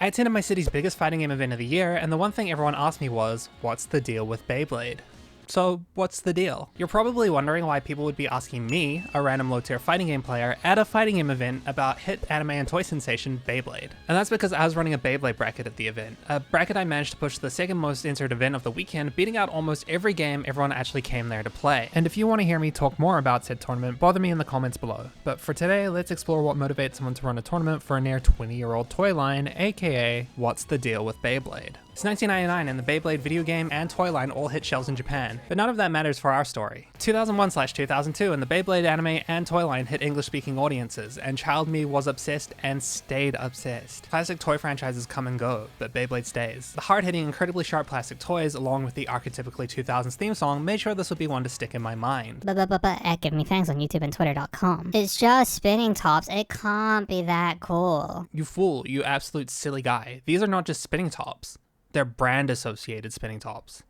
I attended my city's biggest fighting game event of the year, and the one thing everyone asked me was, what's the deal with Beyblade? So what's the deal? You're probably wondering why people would be asking me, a random low-tier fighting game player, at a fighting game event about hit anime and toy sensation Beyblade. And that's because I was running a Beyblade bracket at the event, a bracket I managed to push to the second most entered event of the weekend, beating out almost every game everyone actually came there to play. And if you want to hear me talk more about said tournament, bother me in the comments below. But for today, let's explore what motivates someone to run a tournament for a near 20-year-old toy line, aka what's the deal with Beyblade? It's 1999 and the Beyblade video game and toy line all hit shelves in Japan, but none of that matters for our story. 2001/2002 and the Beyblade anime and toy line hit English-speaking audiences, and child me was obsessed and stayed obsessed. Classic toy franchises come and go, but Beyblade stays. The hard-hitting, incredibly sharp plastic toys, along with the archetypically 2000s theme song, made sure this would be one to stick in my mind. But give me thanks on YouTube and Twitter.com. It's just spinning tops, it can't be that cool. You fool, you absolute silly guy. These are not just spinning tops. They're brand-associated spinning tops.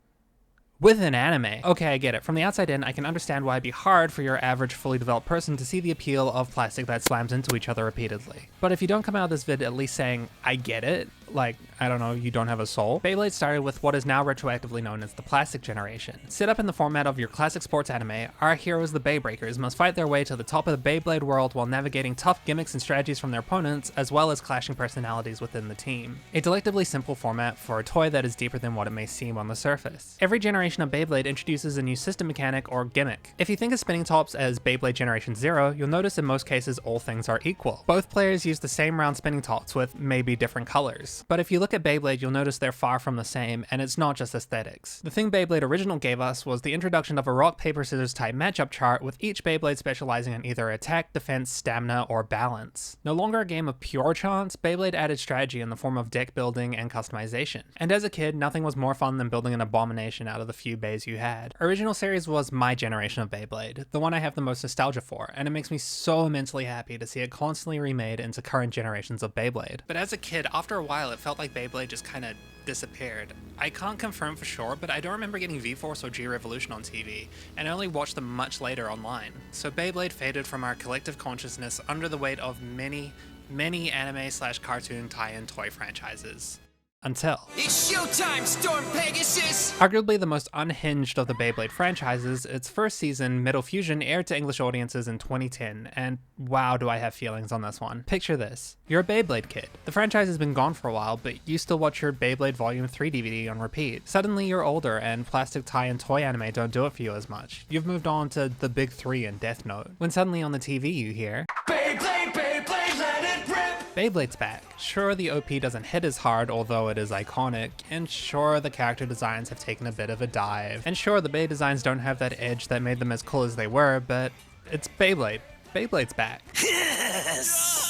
With an anime. Okay, I get it. From the outside in, I can understand why it'd be hard for your average fully developed person to see the appeal of plastic that slams into each other repeatedly. But if you don't come out of this vid at least saying, I get it, like, I don't know, you don't have a soul. Beyblade started with what is now retroactively known as the plastic generation. Set up in the format of your classic sports anime, our heroes, the Beybreakers, must fight their way to the top of the Beyblade world while navigating tough gimmicks and strategies from their opponents, as well as clashing personalities within the team. A delectably simple format for a toy that is deeper than what it may seem on the surface. Every generation of Beyblade introduces a new system mechanic or gimmick. If you think of spinning tops as Beyblade Generation 0, you'll notice in most cases all things are equal. Both players use the same round spinning tops with maybe different colors. But if you look at Beyblade, you'll notice they're far from the same, and it's not just aesthetics. The thing Beyblade Original gave us was the introduction of a rock, paper, scissors type matchup chart, with each Beyblade specializing in either attack, defense, stamina, or balance. No longer a game of pure chance, Beyblade added strategy in the form of deck building and customization. And as a kid, nothing was more fun than building an abomination out of the few bays you had. Original series was my generation of Beyblade, the one I have the most nostalgia for, and it makes me so immensely happy to see it constantly remade into current generations of Beyblade. But as a kid, after a while, it felt like Beyblade just kinda disappeared. I can't confirm for sure, but I don't remember getting V-Force or G-Revolution on TV, and I only watched them much later online. So Beyblade faded from our collective consciousness under the weight of many anime/cartoon tie-in toy franchises. Until it's showtime, Storm Pegasus! Arguably the most unhinged of the Beyblade franchises, its first season, Metal Fusion, aired to English audiences in 2010, and wow do I have feelings on this one. Picture this. You're a Beyblade kid. The franchise has been gone for a while, but you still watch your Beyblade Volume 3 DVD on repeat. Suddenly you're older, and plastic tie and toy anime don't do it for you as much. You've moved on to the Big Three and Death Note, when suddenly on the TV you hear, Beyblade, Beyblade, let it rip! Beyblade's back. Sure, the OP doesn't hit as hard, although it is iconic, and sure, the character designs have taken a bit of a dive, and sure, the Bey designs don't have that edge that made them as cool as they were, but it's Beyblade. Beyblade's back. Yes!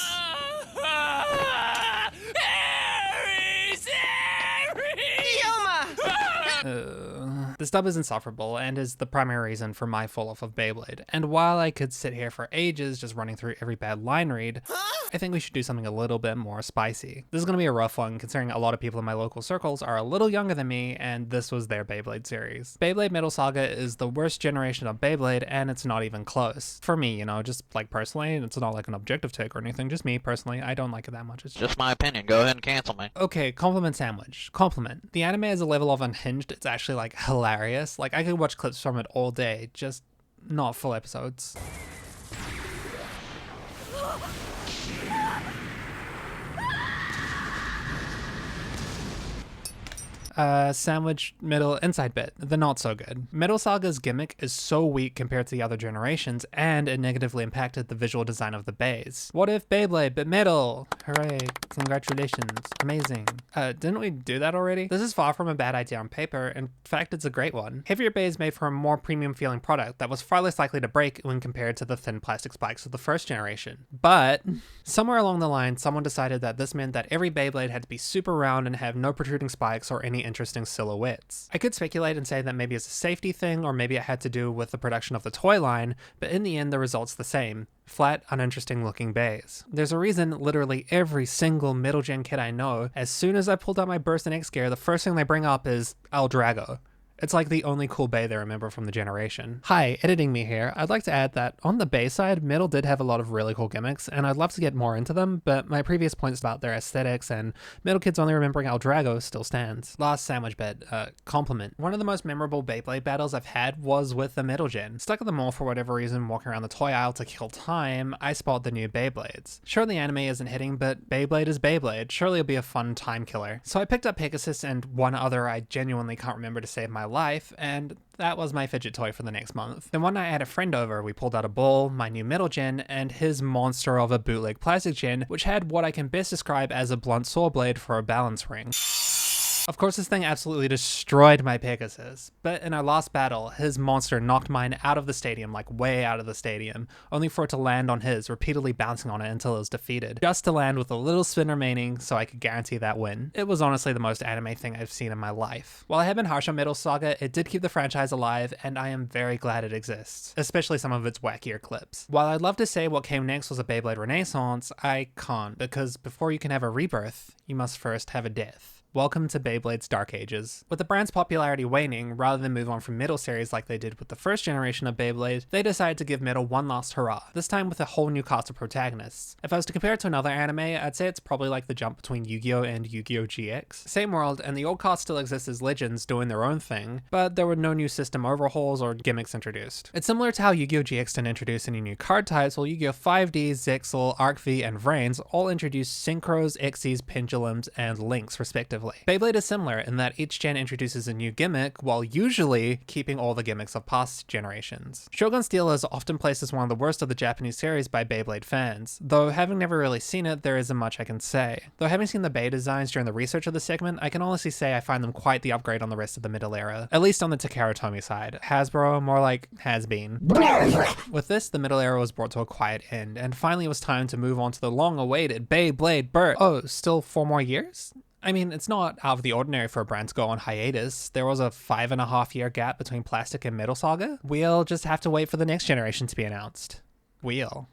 This dub is insufferable and is the primary reason for my fall off of Beyblade. And while I could sit here for ages just running through every bad line read, I think we should do something a little bit more spicy. This is going to be a rough one considering a lot of people in my local circles are a little younger than me and this was their Beyblade series. Beyblade Metal Saga is the worst generation of Beyblade and it's not even close. For me, you know, just like personally, it's not like an objective take or anything, just me personally, I don't like it that much. It's just my opinion, go ahead and cancel me. Okay, compliment sandwich. Compliment. The anime is a level of unhinged, it's actually like hilarious. Like I could watch clips from it all day, just not full episodes. Sandwich, middle, inside bit. The not so good. Metal Saga's gimmick is so weak compared to the other generations, and it negatively impacted the visual design of the bays. What if Beyblade, but metal? Hooray, congratulations, amazing. Didn't we do that already? This is far from a bad idea on paper, in fact it's a great one. Heavier bays made for a more premium feeling product that was far less likely to break when compared to the thin plastic spikes of the first generation. But, somewhere along the line, someone decided that this meant that every Beyblade had to be super round and have no protruding spikes or any interesting silhouettes. I could speculate and say that maybe it's a safety thing or maybe it had to do with the production of the toy line, but in the end the result's the same. Flat, uninteresting looking bays. There's a reason literally every single middle gen kid I know, as soon as I pulled out my Burst and X Gear, the first thing they bring up is El Drago. It's like the only cool Bay they remember from the generation. Hi, editing me here. I'd like to add that on the Bay side, Metal did have a lot of really cool gimmicks, and I'd love to get more into them, but my previous points about their aesthetics and Metal Kids only remembering El Drago still stands. Last sandwich bit, compliment. One of the most memorable Beyblade battles I've had was with the Metal Gen. Stuck at the mall for whatever reason, walking around the toy aisle to kill time, I spot the new Beyblades. Sure, the anime isn't hitting, but Beyblade is Beyblade. Surely it'll be a fun time killer. So I picked up Pegasus and one other I genuinely can't remember to save my life, and that was my fidget toy for the next month. Then one night I had a friend over, we pulled out a ball, my new Metal Gen, and his monster of a bootleg plastic gen, which had what I can best describe as a blunt saw blade for a balance ring. Of course, this thing absolutely destroyed my Pegasus, but in our last battle, his monster knocked mine out of the stadium, like way out of the stadium, only for it to land on his, repeatedly bouncing on it until it was defeated, just to land with a little spin remaining so I could guarantee that win. It was honestly the most anime thing I've seen in my life. While I have been harsh on Metal Saga, it did keep the franchise alive, and I am very glad it exists, especially some of its wackier clips. While I'd love to say what came next was a Beyblade Renaissance, I can't, because before you can have a rebirth, you must first have a death. Welcome to Beyblade's Dark Ages. With the brand's popularity waning, rather than move on from Metal series like they did with the first generation of Beyblade, they decided to give Metal one last hurrah, this time with a whole new cast of protagonists. If I was to compare it to another anime, I'd say it's probably like the jump between Yu-Gi-Oh! And Yu-Gi-Oh! GX. Same world, and the old cast still exists as legends doing their own thing, but there were no new system overhauls or gimmicks introduced. It's similar to how Yu-Gi-Oh! GX didn't introduce any new card types, while Yu-Gi-Oh! 5D, Zexal, Arc V, and Vrains all introduced Synchros, Xyz, Pendulums, and Links respectively. Beyblade is similar in that each gen introduces a new gimmick, while usually keeping all the gimmicks of past generations. Shogun Steel is often placed as one of the worst of the Japanese series by Beyblade fans, though having never really seen it, there isn't much I can say. Though having seen the Bey designs during the research of the segment, I can honestly say I find them quite the upgrade on the rest of the middle era, at least on the Takara Tomy side. Hasbro, more like has been. With this, the middle era was brought to a quiet end, and finally it was time to move on to the long-awaited Beyblade birth. Oh, still 4 more years? I mean, it's not out of the ordinary for a brand to go on hiatus. There was a 5.5-year gap between Plastic and Metal Saga. We'll just have to wait for the next generation to be announced. Wheel.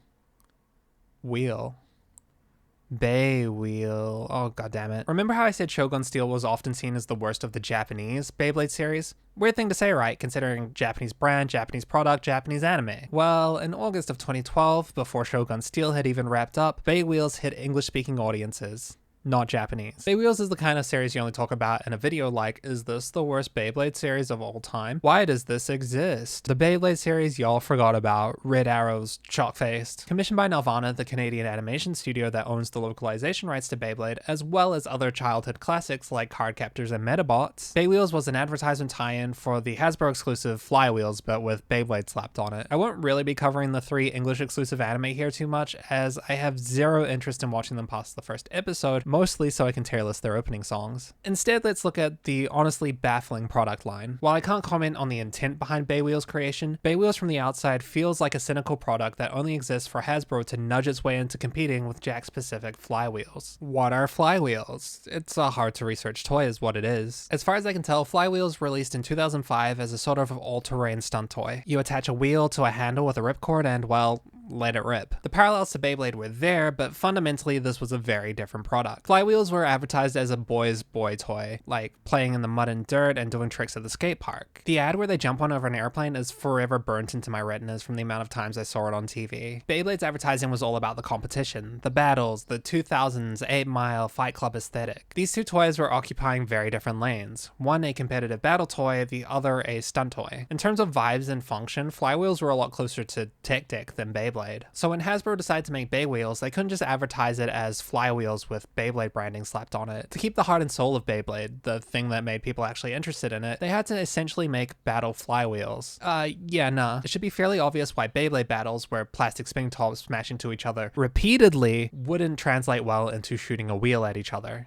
Bay Wheel. Oh, goddammit. Remember how I said Shogun Steel was often seen as the worst of the Japanese Beyblade series? Weird thing to say, right, considering Japanese brand, Japanese product, Japanese anime. Well, in August of 2012, before Shogun Steel had even wrapped up, Bay Wheels hit English-speaking audiences. Not Japanese. Bay Wheels is the kind of series you only talk about in a video like, is this the worst Beyblade series of all time? Why does this exist? The Beyblade series y'all forgot about, Red Arrows, Chalk-Faced. Commissioned by Nelvana, the Canadian animation studio that owns the localization rights to Beyblade, as well as other childhood classics like Cardcaptors and Metabots, Bay Wheels was an advertisement tie-in for the Hasbro exclusive Flywheels, but with Beyblade slapped on it. I won't really be covering the 3 English exclusive anime here too much, as I have zero interest in watching them past the first episode, mostly so I can tier list their opening songs. Instead, let's look at the honestly baffling product line. While I can't comment on the intent behind Bay Wheels' creation, Bay Wheels from the outside feels like a cynical product that only exists for Hasbro to nudge its way into competing with Jack-specific flywheels. What are flywheels? It's a hard-to-research toy is what it is. As far as I can tell, Flywheels released in 2005 as a sort of all-terrain stunt toy. You attach a wheel to a handle with a ripcord and, well, let it rip. The parallels to Beyblade were there, but fundamentally this was a very different product. Flywheels were advertised as a boy's boy toy, like playing in the mud and dirt and doing tricks at the skate park. The ad where they jump on over an airplane is forever burnt into my retinas from the amount of times I saw it on TV. Beyblade's advertising was all about the competition, the battles, the 2000s 8-Mile Fight Club aesthetic. These two toys were occupying very different lanes. One a competitive battle toy, the other a stunt toy. In terms of vibes and function, Flywheels were a lot closer to Tech Deck than Beyblade. So when Hasbro decided to make Bay Wheels, they couldn't just advertise it as Flywheels with Beyblade branding slapped on it. To keep the heart and soul of Beyblade, the thing that made people actually interested in it, they had to essentially make battle flywheels. It should be fairly obvious why Beyblade battles, where plastic spinning tops smash into each other repeatedly, wouldn't translate well into shooting a wheel at each other.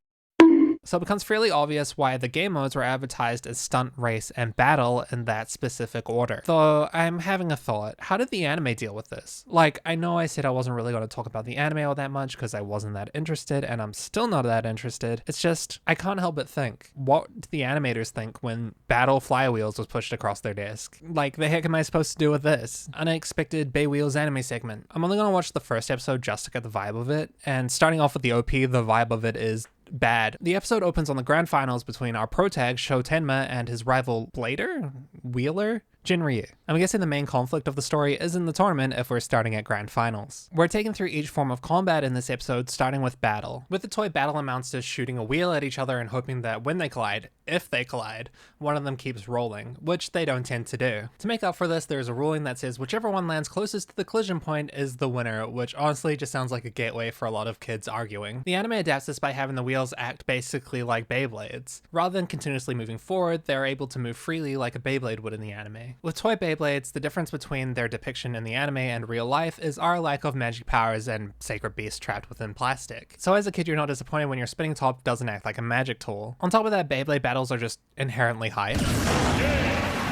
So it becomes fairly obvious why the game modes were advertised as stunt, race, and battle in that specific order. Though I'm having a thought, how did the anime deal with this? Like, I know I said I wasn't really going to talk about the anime all that much because I wasn't that interested, and I'm still not that interested. It's just, I can't help but think, what did the animators think when Battle Flywheels was pushed across their desk? Like, the heck am I supposed to do with this? Unexpected Bay Wheels anime segment. I'm only going to watch the first episode just to get the vibe of it, and starting off with the OP, the vibe of it is bad. The episode opens on the grand finals between our pro tag Sho Tenma and his rival Wheeler Jinryu. I'm guessing the main conflict of the story is in the tournament if we're starting at grand finals. We're taken through each form of combat in this episode, starting with battle. With the toy, battle amounts to shooting a wheel at each other and hoping that when they collide, if they collide, one of them keeps rolling, which they don't tend to do. To make up for this, there's a ruling that says whichever one lands closest to the collision point is the winner, which honestly just sounds like a gateway for a lot of kids arguing. The anime adapts this by having the wheels act basically like Beyblades. Rather than continuously moving forward, they're able to move freely like a Beyblade would in the anime. With toy Beyblades, the difference between their depiction in the anime and real life is our lack of magic powers and sacred beasts trapped within plastic. So as a kid, you're not disappointed when your spinning top doesn't act like a magic tool. On top of that, Beyblade battles are just inherently hype.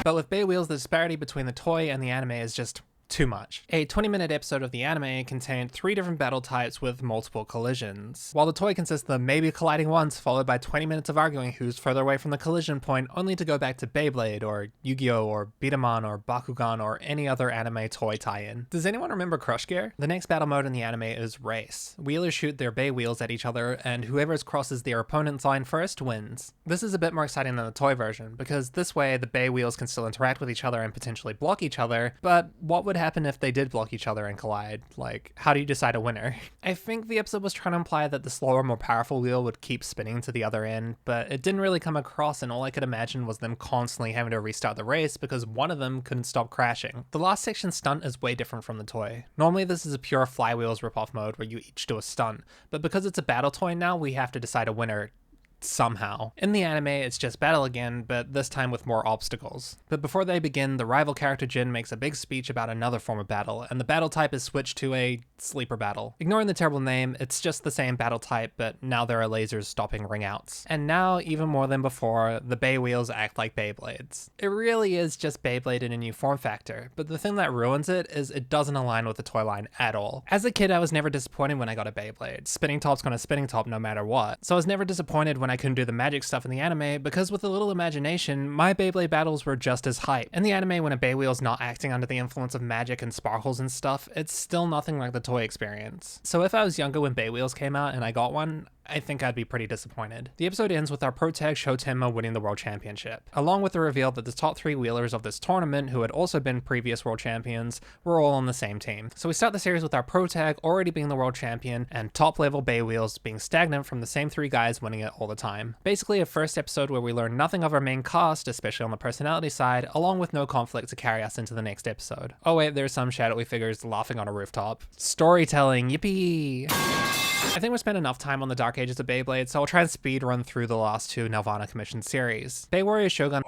But with Bey Wheels, the disparity between the toy and the anime is just too much. A 20-minute episode of the anime contained 3 different battle types with multiple collisions, while the toy consists of maybe colliding once, followed by 20 minutes of arguing who's further away from the collision point, only to go back to Beyblade or Yu-Gi-Oh or Beat'em or Bakugan or any other anime toy tie-in. Does anyone remember Crush Gear? The next battle mode in the anime is Race. Wheelers shoot their Bey Wheels at each other, and whoever crosses their opponent's line first wins. This is a bit more exciting than the toy version, because this way the Bey Wheels can still interact with each other and potentially block each other, but what would happen if they did block each other and collide? Like, how do you decide a winner? I think the episode was trying to imply that the slower, more powerful wheel would keep spinning to the other end, but it didn't really come across, and all I could imagine was them constantly having to restart the race because one of them couldn't stop crashing. The last section stunt is way different from the toy. Normally this is a pure flywheels ripoff mode where you each do a stunt, but because it's a battle toy now, we have to decide a winner somehow. In the anime, it's just battle again, but this time with more obstacles. But before they begin, the rival character Jin makes a big speech about another form of battle, and the battle type is switched to a sleeper battle. Ignoring the terrible name, it's just the same battle type, but now there are lasers stopping ring outs. And now, even more than before, the Bey Wheels act like Beyblades. It really is just Beyblade in a new form factor, but the thing that ruins it is it doesn't align with the toy line at all. As a kid, I was never disappointed when I got a Beyblade. Spinning top's gonna spinning top no matter what. So I was never disappointed when I couldn't do the magic stuff in the anime, because with a little imagination, my Beyblade battles were just as hype. In the anime, when a Bey Wheel's not acting under the influence of magic and sparkles and stuff, it's still nothing like the toy experience. So if I was younger when Bey Wheels came out and I got one, I think I'd be pretty disappointed. The episode ends with our pro tag Sho Tenma winning the world championship, along with the reveal that the top 3 wheelers of this tournament, who had also been previous world champions, were all on the same team. So we start the series with our pro tag already being the world champion, and top level Bey Wheels being stagnant from the same 3 guys winning it all the time. Basically a first episode where we learn nothing of our main cast, especially on the personality side, along with no conflict to carry us into the next episode. Oh wait, there's some shadowy figures laughing on a rooftop. Storytelling, yippee! I think we spent enough time on the dark ages of Beyblade, so I'll try and speed run through the last 2 Nelvana commissioned series. Bey Warrior Shogun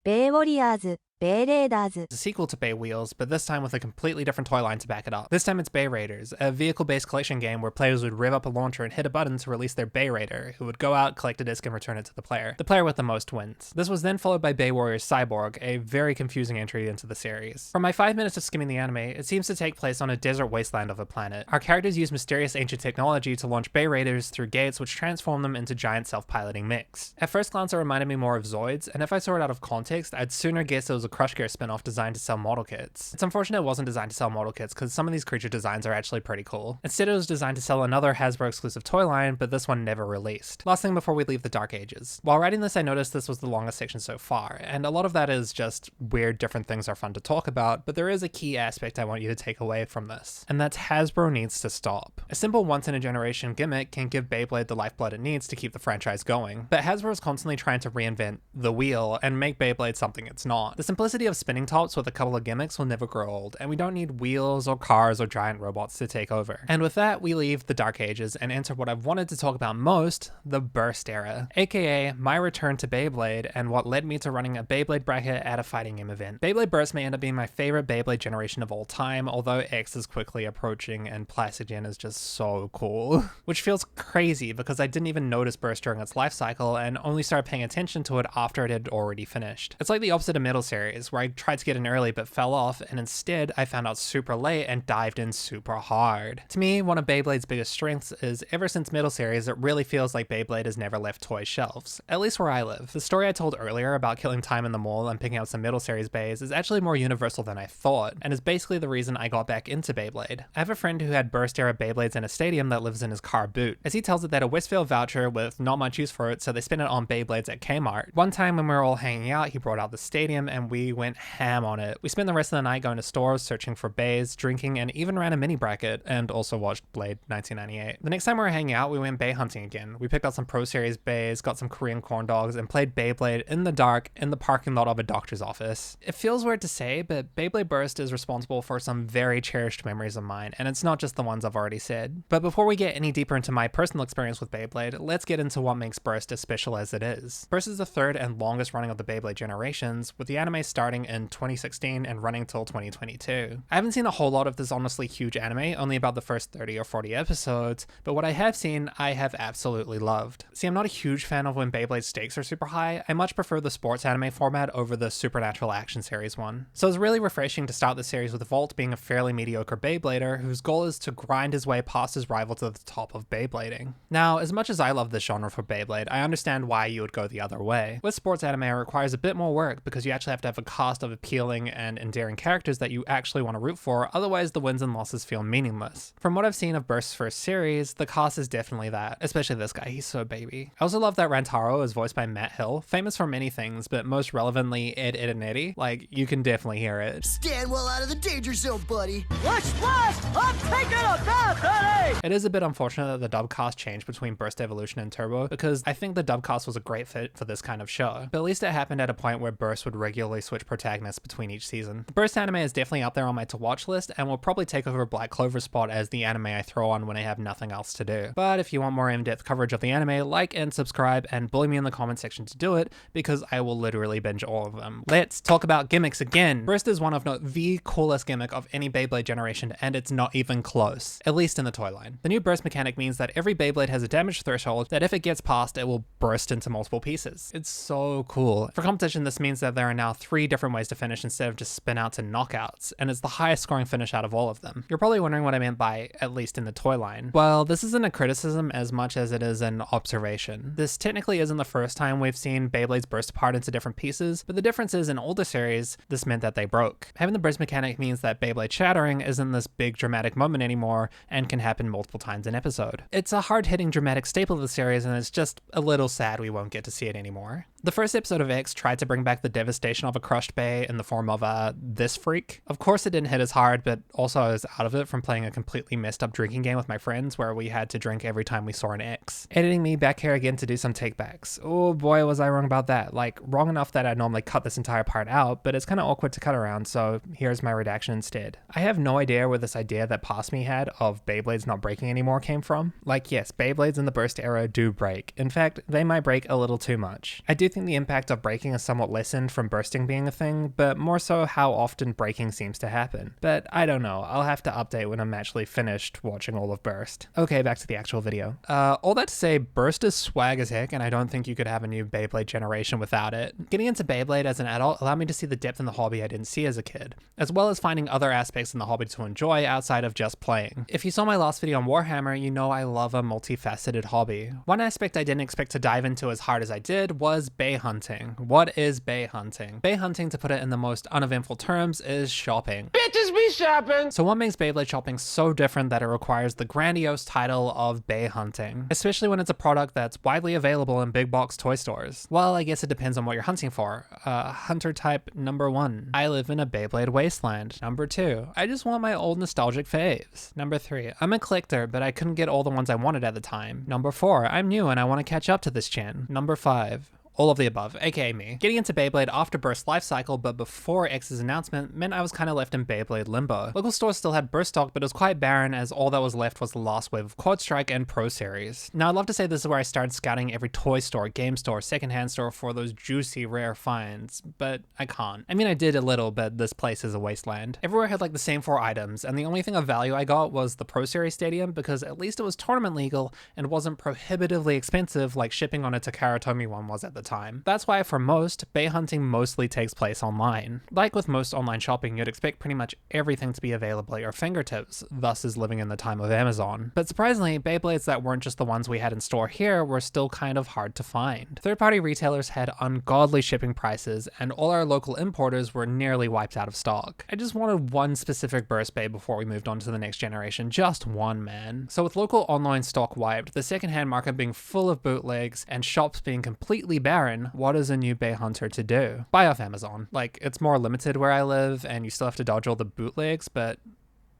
ベイウォリアーズ、ベイレーダーズ。 is a sequel to Bey Wheels, but this time with a completely different toy line to back it up. This time it's Bey Raiders, a vehicle-based collection game where players would rev up a launcher and hit a button to release their Bey Raider, who would go out, collect a disc, and return it to the player. The player with the most wins. This was then followed by Bey Warrior Cyborg, a very confusing entry into the series. From my 5 minutes of skimming the anime, it seems to take place on a desert wasteland of a planet. Our characters use mysterious ancient technology to launch Bey Raiders through gates which transform them into giant self-piloting mechs. At first glance it reminded me more of Zoids, and if I saw it out of context, I'd sooner guess it was a Crush Gear spin-off designed to sell model kits. It's unfortunate it wasn't designed to sell model kits, because some of these creature designs are actually pretty cool. Instead it was designed to sell another Hasbro exclusive toy line, but this one never released. Last thing before we leave the Dark Ages. While writing this I noticed this was the longest section so far, and a lot of that is just weird different things are fun to talk about, but there is a key aspect I want you to take away from this, and that's Hasbro needs to stop. A simple once-in-a-generation gimmick can give Beyblade the lifeblood it needs to keep the franchise going, but Hasbro is constantly trying to reinvent the wheel and make Beyblade something it's not. The simplicity of spinning tops with a couple of gimmicks will never grow old, and we don't need wheels or cars or giant robots to take over. And with that, we leave the Dark Ages and enter what I've wanted to talk about most, the Burst Era, aka my return to Beyblade and what led me to running a Beyblade bracket at a fighting game event. Beyblade Burst may end up being my favorite Beyblade generation of all time, although X is quickly approaching and Plastic Gen is just so cool. Which feels crazy because I didn't even notice Burst during its life cycle and only started paying attention to it after it had already finished. It's like the opposite of Metal Series, series, where I tried to get in early but fell off, and instead I found out super late and dived in super hard. To me, one of Beyblade's biggest strengths is ever since middle series, it really feels like Beyblade has never left toy shelves, at least where I live. The story I told earlier about killing time in the mall and picking up some middle series bays is actually more universal than I thought, and is basically the reason I got back into Beyblade. I have a friend who had burst era Beyblades in a stadium that lives in his car boot, as he tells it that a Westfield voucher with not much use for it, so they spent it on Beyblades at Kmart. One time when we were all hanging out, he brought out the stadium and we went ham on it. We spent the rest of the night going to stores, searching for bays, drinking, and even ran a mini bracket, and also watched Blade 1998. The next time we were hanging out, we went bay hunting again. We picked out some Pro Series bays, got some Korean corn dogs, and played Beyblade in the dark in the parking lot of a doctor's office. It feels weird to say, but Beyblade Burst is responsible for some very cherished memories of mine, and it's not just the ones I've already said. But before we get any deeper into my personal experience with Beyblade, let's get into what makes Burst as special as it is. Burst is the third and longest running of the Beyblade generations, with the anime starting in 2016 and running till 2022. I haven't seen a whole lot of this honestly huge anime, only about the first 30 or 40 episodes, but what I have seen, I have absolutely loved. See, I'm not a huge fan of when Beyblade stakes are super high. I much prefer the sports anime format over the supernatural action series one. So it's really refreshing to start the series with Volt being a fairly mediocre Beyblader whose goal is to grind his way past his rival to the top of Beyblading. Now, as much as I love this genre for Beyblade, I understand why you would go the other way. With sports anime, it requires a bit more work because you actually have to have a cast of appealing and endearing characters that you actually want to root for, otherwise the wins and losses feel meaningless. From what I've seen of Burst's first series, the cast is definitely that, especially this guy, he's so baby. I also love that Rantaro is voiced by Matt Hill, famous for many things, but most relevantly Ed, Ed and Eddie. Like, you can definitely hear it. Stand well out of the danger zone, buddy. Let's splash! I'm taking a bath, honey! It is a bit unfortunate that the dub cast changed between Burst Evolution and Turbo, because I think the dub cast was a great fit for this kind of show, but at least it happened at a point where Burst would regularly switch protagonists between each season. The Burst anime is definitely up there on my to-watch list, and will probably take over Black Clover's spot as the anime I throw on when I have nothing else to do. But if you want more in-depth coverage of the anime, like and subscribe, and bully me in the comment section to do it, because I will literally binge all of them. Let's talk about gimmicks again. Burst is one of the coolest gimmick of any Beyblade generation, and it's not even close, at least in the toy line. The new burst mechanic means that every Beyblade has a damage threshold that if it gets past, it will burst into multiple pieces. It's so cool. For competition, this means that there are now 3 different ways to finish instead of just spin out to knockouts, and it's the highest scoring finish out of all of them. You're probably wondering what I meant by at least in the toy line. Well, this isn't a criticism as much as it is an observation. This technically isn't the first time we've seen Beyblades burst apart into different pieces, but the difference is in older series, this meant that they broke. Having the burst mechanic means that Beyblade shattering isn't this big dramatic moment anymore and can happen multiple times an episode. It's a hard-hitting dramatic staple of the series, and it's just a little sad we won't get to see it anymore. The first episode of X tried to bring back the devastation of a crushed bay in the form of this freak. Of course it didn't hit as hard, but also I was out of it from playing a completely messed up drinking game with my friends where we had to drink every time we saw an X. Editing me back here again to do some takebacks. Oh boy, was I wrong about that. Like, wrong enough that I'd normally cut this entire part out, but it's kind of awkward to cut around, so here's my redaction instead. I have no idea where this idea that Past Me had of Beyblades not breaking anymore came from. Like, yes, Beyblades in the burst era do break. In fact, they might break a little too much. I do think the impact of breaking is somewhat lessened from bursting being a thing, but more so how often breaking seems to happen. But I don't know, I'll have to update when I'm actually finished watching all of Burst. Okay, back to the actual video. All that to say, Burst is swag as heck, and I don't think you could have a new Beyblade generation without it. Getting into Beyblade as an adult allowed me to see the depth in the hobby I didn't see as a kid, as well as finding other aspects in the hobby to enjoy outside of just playing. If you saw my last video on Warhammer, you know I love a multifaceted hobby. One aspect I didn't expect to dive into as hard as I did was bay hunting. What is bay hunting? Bay hunting, to put it in the most uneventful terms, is shopping. Bitches be shopping! So what makes Beyblade shopping so different that it requires the grandiose title of bay hunting, especially when it's a product that's widely available in big box toy stores? Well, I guess it depends on what you're hunting for. Hunter type number 1. I live in a Beyblade wasteland. Number 2. I just want my old nostalgic faves. Number 3. I'm a collector, but I couldn't get all the ones I wanted at the time. Number 4. I'm new and I want to catch up to this gen. Number 5. All of the above, aka me. Getting into Beyblade after Burst's life cycle, but before X's announcement, meant I was kind of left in Beyblade limbo. Local stores still had Burst stock, but it was quite barren as all that was left was the last wave of Quad Strike and Pro Series. Now I'd love to say this is where I started scouting every toy store, game store, secondhand store for those juicy rare finds, but I can't. I mean, I did a little, but this place is a wasteland. Everywhere had like the same 4 items, and the only thing of value I got was the Pro Series Stadium, because at least it was tournament legal and wasn't prohibitively expensive like shipping on a Takara Tomy one was at the time. That's why for most, bay hunting mostly takes place online. Like with most online shopping, you'd expect pretty much everything to be available at your fingertips, thus is living in the time of Amazon. But surprisingly, Beyblades that weren't just the ones we had in store here were still kind of hard to find. Third-party retailers had ungodly shipping prices, and all our local importers were nearly wiped out of stock. I just wanted one specific burst bay before we moved on to the next generation, just one, man. So with local online stock wiped, the secondhand market being full of bootlegs, and shops being completely barren, what is a new bay hunter to do? Buy off Amazon. Like, it's more limited where I live, and you still have to dodge all the bootlegs, but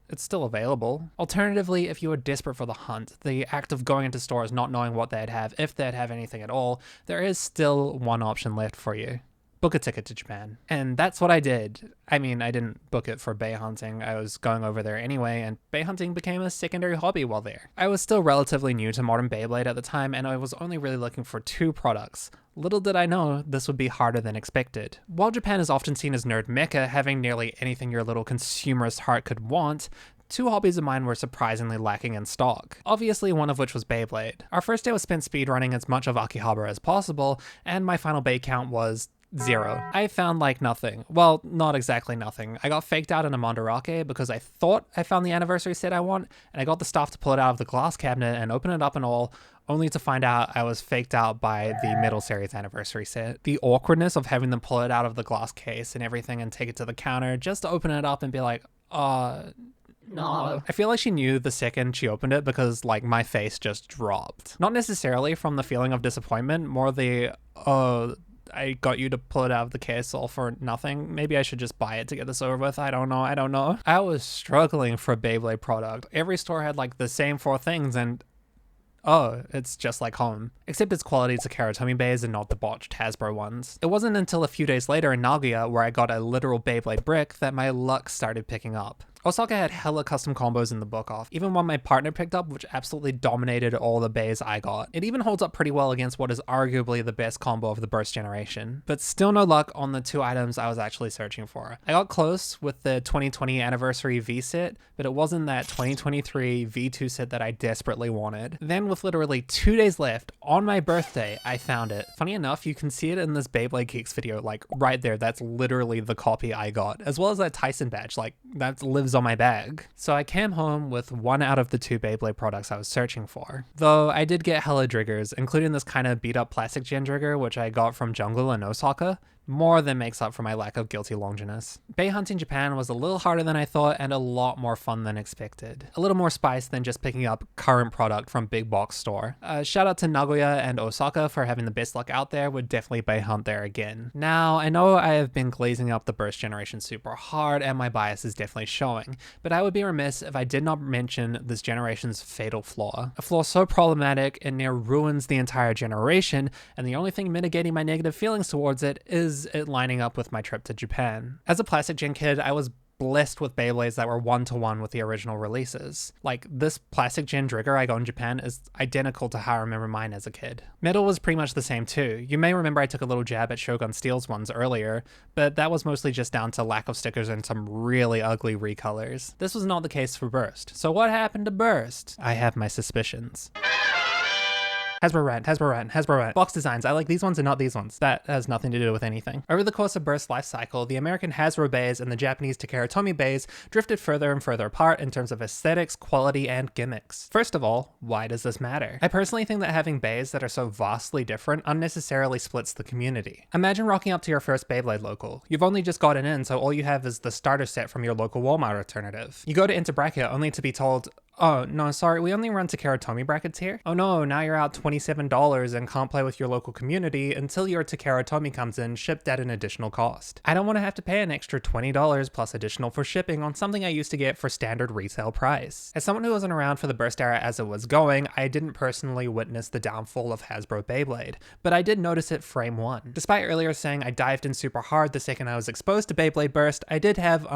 it's still available. Alternatively, if you were desperate for the hunt, the act of going into stores not knowing what they'd have, if they'd have anything at all, there is still one option left for you. Book a ticket to Japan. And that's what I did. I mean, I didn't book it for bay hunting. I was going over there anyway, and bay hunting became a secondary hobby while there. I was still relatively new to modern Beyblade at the time, and I was only really looking for 2 products. Little did I know this would be harder than expected. While Japan is often seen as nerd mecca, having nearly anything your little consumerist heart could want, 2 hobbies of mine were surprisingly lacking in stock. Obviously, one of which was Beyblade. Our first day was spent speedrunning as much of Akihabara as possible, and my final bay count was 0. I found like nothing. Well, not exactly nothing. I got faked out in a Mandarake because I thought I found the anniversary set I want, and I got the stuff to pull it out of the glass cabinet and open it up and all, only to find out I was faked out by the middle series anniversary set. The awkwardness of having them pull it out of the glass case and everything and take it to the counter just to open it up and be like, no. I feel like she knew the second she opened it because, like, my face just dropped. Not necessarily from the feeling of disappointment, more the, I got you to pull it out of the case all for nothing. Maybe I should just buy it to get this over with. I don't know. I was struggling for a Beyblade product. Every store had, like, the same 4 things, and oh, it's just like home. Except its quality to Karatomi bays and not the botched Hasbro ones. It wasn't until a few days later in Nagoya, where I got a literal Beyblade brick, that my luck started picking up. Osaka had hella custom combos in the book off, even one my partner picked up, which absolutely dominated all the bays I got. It even holds up pretty well against what is arguably the best combo of the burst generation. But still no luck on the 2 items I was actually searching for. I got close with the 2020 anniversary V set, but it wasn't that 2023 V2 set that I desperately wanted. Then with literally 2 days left, on my birthday, I found it. Funny enough, you can see it in this Beyblade Geeks video, like right there, that's literally the copy I got, as well as that Tyson badge, like that lives on my bag. So I came home with 1 out of the 2 Beyblade products I was searching for. Though I did get hella triggers, including this kind of beat up plastic gen trigger, which I got from Jungle in Osaka. More than makes up for my lack of guilty longiness. Bay hunting Japan was a little harder than I thought and a lot more fun than expected. A little more spice than just picking up current product from big box store. Shout out to Nagoya and Osaka for having the best luck out there, would definitely bay hunt there again. Now, I know I have been glazing up the burst generation super hard and my bias is definitely showing, but I would be remiss if I did not mention this generation's fatal flaw. A flaw so problematic it near ruins the entire generation, and the only thing mitigating my negative feelings towards it is it lining up with my trip to Japan. As a plastic gen kid, I was blessed with Beyblades that were 1-to-1 with the original releases. Like, this plastic gen trigger I got in Japan is identical to how I remember mine as a kid. Metal was pretty much the same too. You may remember I took a little jab at Shogun Steel's ones earlier, but that was mostly just down to lack of stickers and some really ugly recolors. This was not the case for Burst. So what happened to Burst? I have my suspicions. Hasbro rant. Box designs, I like these ones and not these ones. That has nothing to do with anything. Over the course of Burst's life cycle, the American Hasbro bays and the Japanese Takaratomi bays drifted further and further apart in terms of aesthetics, quality, and gimmicks. First of all, why does this matter? I personally think that having bays that are so vastly different unnecessarily splits the community. Imagine rocking up to your first Beyblade local. You've only just gotten in, so all you have is the starter set from your local Walmart alternative. You go to enter bracket only to be told, oh, no, sorry, we only run Takaratomi brackets here. Oh no, now you're out $27 and can't play with your local community until your Takaratomi comes in, shipped at an additional cost. I don't want to have to pay an extra $20 plus additional for shipping on something I used to get for standard retail price. As someone who wasn't around for the Burst era as it was going, I didn't personally witness the downfall of Hasbro Beyblade, but I did notice it frame 1. Despite earlier saying I dived in super hard the second I was exposed to Beyblade Burst, I did have,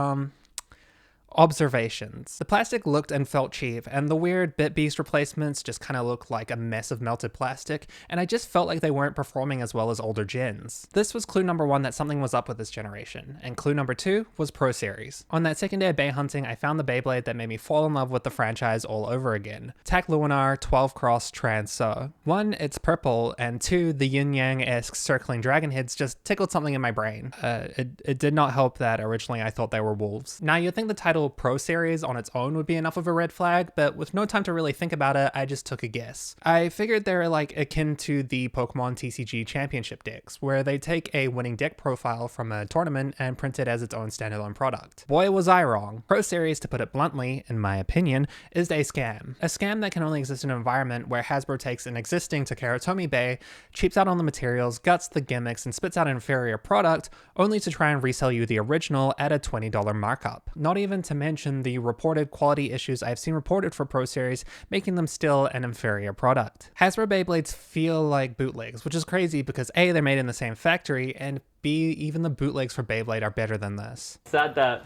Observations. The plastic looked and felt cheap, and the weird Bit Beast replacements just kind of looked like a mess of melted plastic, and I just felt like they weren't performing as well as older gens. This was clue number 1 that something was up with this generation, and clue number 2 was Pro Series. On that second day of Bay hunting, I found the Beyblade that made me fall in love with the franchise all over again. Tak Lunar 12 Cross Trans So. 1, it's purple, and 2, the yin-yang-esque circling dragon heads just tickled something in my brain. It did not help that originally I thought they were wolves. Now you'd think the title Pro Series on its own would be enough of a red flag, but with no time to really think about it, I just took a guess. I figured they're like akin to the Pokemon TCG Championship decks, where they take a winning deck profile from a tournament and print it as its own standalone product. Boy, was I wrong. Pro Series, to put it bluntly, in my opinion, is a scam. A scam that can only exist in an environment where Hasbro takes an existing Takaratomi Bay, cheaps out on the materials, guts the gimmicks, and spits out an inferior product, only to try and resell you the original at a $20 markup. Not even to mention the reported quality issues I've seen reported for Pro Series, making them still an inferior product. Hasbro Beyblades feel like bootlegs, which is crazy because A, they're made in the same factory, and B, even the bootlegs for Beyblade are better than this. Sad that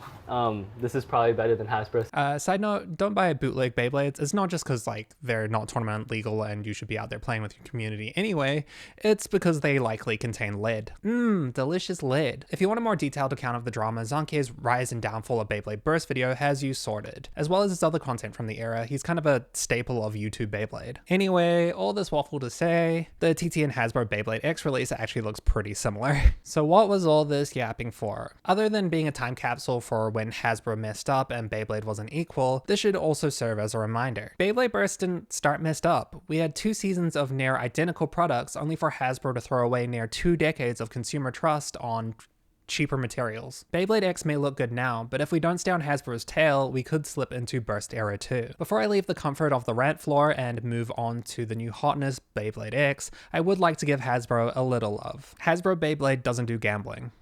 this is probably better than Hasbro. Side note, don't buy bootleg Beyblades. It's not just because like they're not tournament legal and you should be out there playing with your community anyway. It's because they likely contain lead. Delicious lead. If you want a more detailed account of the drama, Zankie's rise and downfall of Beyblade Burst video has you sorted. As well as his other content from the era, he's kind of a staple of YouTube Beyblade. Anyway, all this waffle to say, the TT and Hasbro Beyblade X release actually looks pretty similar. So what was all this yapping for? Other than being a time capsule for when Hasbro messed up and Beyblade wasn't equal, this should also serve as a reminder. Beyblade Burst didn't start messed up. We had 2 seasons of near identical products only for Hasbro to throw away near 2 decades of consumer trust on cheaper materials. Beyblade X may look good now, but if we don't stay on Hasbro's tail, we could slip into Burst era too. Before I leave the comfort of the rant floor and move on to the new hotness, Beyblade X, I would like to give Hasbro a little love. Hasbro Beyblade doesn't do gambling.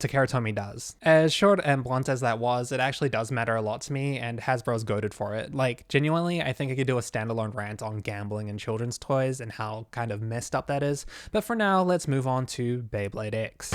Takaratomi does. As short and blunt as that was, it actually does matter a lot to me, and Hasbro's goated for it. Like, genuinely, I think I could do a standalone rant on gambling in children's toys and how kind of messed up that is, but for now, let's move on to Beyblade X.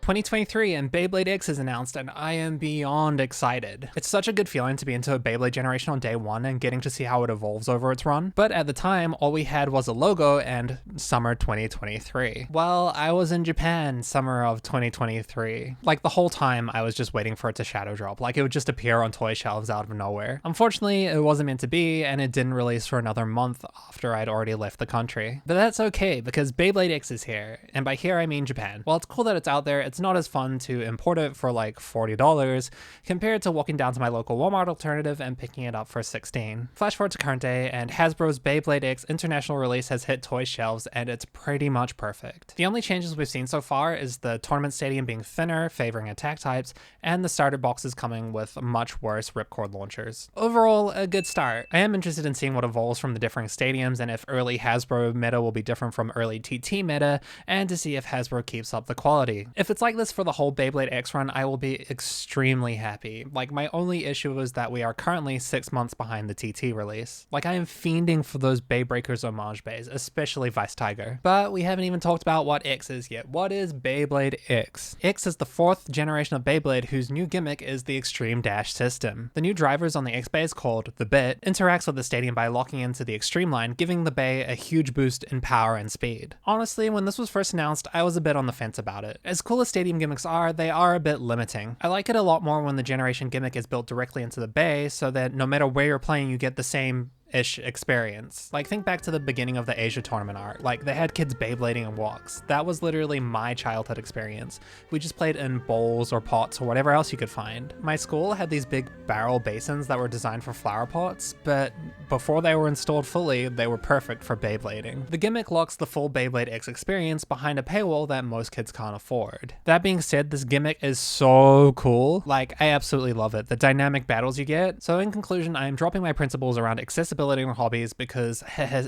2023 and Beyblade X is announced, and I am beyond excited. It's such a good feeling to be into a Beyblade generation on day 1 and getting to see how it evolves over its run. But at the time, all we had was a logo and summer 2023. Well, I was in Japan summer of 2023. Like the whole time I was just waiting for it to shadow drop, like it would just appear on toy shelves out of nowhere. Unfortunately, it wasn't meant to be, and it didn't release for another month after I'd already left the country. But that's okay, because Beyblade X is here, and by here I mean Japan. While it's cool that it's out there, it's not as fun to import it for like $40 compared to walking down to my local Walmart alternative and picking it up for $16. Flash forward to current day, and Hasbro's Beyblade X international release has hit toy shelves, and it's pretty much perfect. The only changes we've seen so far is the tournament stadium being thinner, favoring attack types, and the starter boxes coming with much worse ripcord launchers. Overall, a good start. I am interested in seeing what evolves from the differing stadiums, and if early Hasbro meta will be different from early TT meta, and to see if Hasbro keeps up the quality. If it's like this for the whole Beyblade X run, I will be extremely happy. Like, my only issue is that we are currently 6 months behind the TT release. Like, I am fiending for those Bay Breakers homage bays, especially Vice Tiger. But we haven't even talked about what X is yet. What is Beyblade X? X is the 4th generation of Beyblade, whose new gimmick is the Extreme Dash system. The new drivers on the X Bays, called the Bit, interacts with the stadium by locking into the Extreme line, giving the Bay a huge boost in power and speed. Honestly, when this was first announced, I was a bit on the fence about it. As cool as stadium gimmicks are, they are a bit limiting. I like it a lot more when the generation gimmick is built directly into the Bay, so that no matter where you're playing, you get the same-ish experience. Like, think back to the beginning of the Asia tournament art. Like, they had kids Beyblading in walks. That was literally my childhood experience. We just played in bowls or pots or whatever else you could find. My school had these big barrel basins that were designed for flower pots, but before they were installed fully, they were perfect for Beyblading. The gimmick locks the full Beyblade X experience behind a paywall that most kids can't afford. That being said, this gimmick is so cool. Like, I absolutely love it. The dynamic battles you get. So in conclusion, I am dropping my principles around accessibility and hobbies because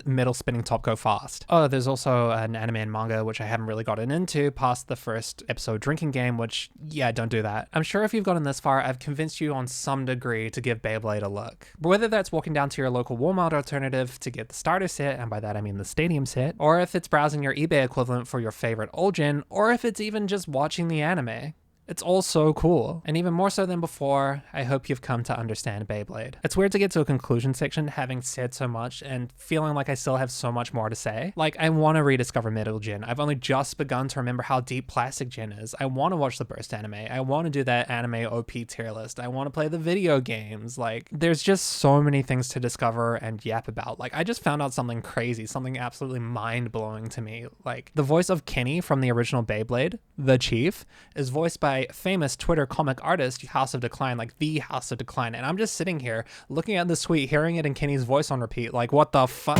metal spinning top go fast. Oh, there's also an anime and manga which I haven't really gotten into past the first episode drinking game, which, yeah, don't do that. I'm sure if you've gotten this far, I've convinced you on some degree to give Beyblade a look. Whether that's walking down to your local Walmart alternative to get the starter set, and by that I mean the stadium set, or if it's browsing your eBay equivalent for your favorite old gen, or if it's even just watching the anime. It's all so cool. And even more so than before, I hope you've come to understand Beyblade. It's weird to get to a conclusion section having said so much and feeling like I still have so much more to say. Like, I want to rediscover Middle Gen. I've only just begun to remember how deep Plastic Gen is. I want to watch the Burst anime. I want to do that anime OP tier list. I want to play the video games. Like, there's just so many things to discover and yap about. Like, I just found out something crazy, something absolutely mind-blowing to me. Like, the voice of Kenny from the original Beyblade, the Chief, is voiced by famous Twitter comic artist House of Decline, like the House of Decline. And I'm just sitting here looking at this tweet, hearing it in Kenny's voice on repeat, like, what the fuck?